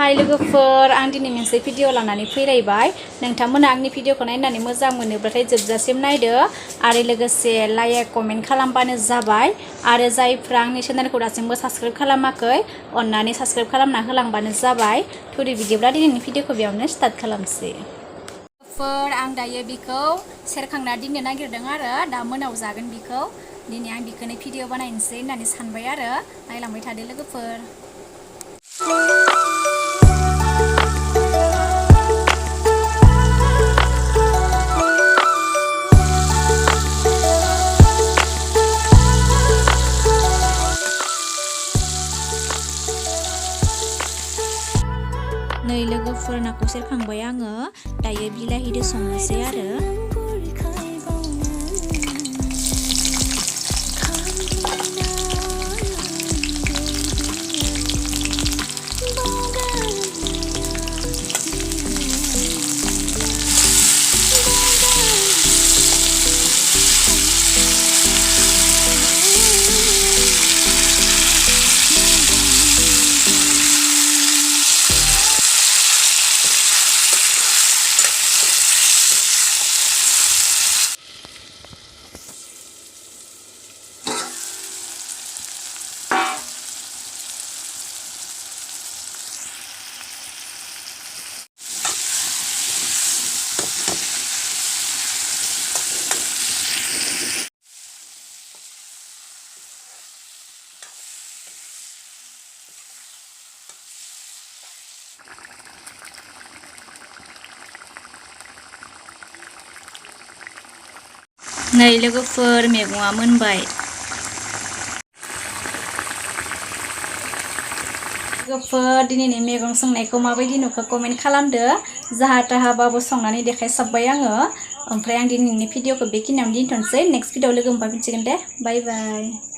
हाय लोगोफोर आं दिनै मोनसे भिडिअ लानानै फैलायबाय नोंथांमोना आंनि भिडिअखौ नायनानै मोजां मोनोब्लाथाय जोबजासिम नायदो आरो लोगोसे लाइक कमेन्ट खालामबानो जाबाय आरो जायफ्रा आंनि चेनेलखौ दासिमबो साबस्क्राइब खालामाखै अन्नानै साबस्क्राइब खालामना होलांबानो जाबाय थुरि बिदिब्ला दिनैनि भिडिअखौ बेयावनो स्टार्ट खालामसै आं दायो बिखौ सेरखांना दोननो नागिरदों आरो दा मोनाव जागोन बिखौ दिनै आं बिखौनो भिडिअ बानायनोसै होननानै सानबाय आरो नायलांबाय थादो लोगोफोर नै लोगोफोर नाखौ सेरखांबाय आङो दायो बिलाहिदो संनोसै आरो नै लोगोफोर मैगंआ मोनबाय लोगोफोर दिनैनि मैगं संनायखौ माबायदि नुखो कमेन्ट खालामदो जाहा थाहाबाबो संनानै देखायसाबबाय आङो ओमफ्राय आं दिनैनि भिडिअखौ बेखिनियावनो दोनथ'नोसै नेक्स्ट भिडिअ लोगो मोनफिनसिगोन दे बाय बाय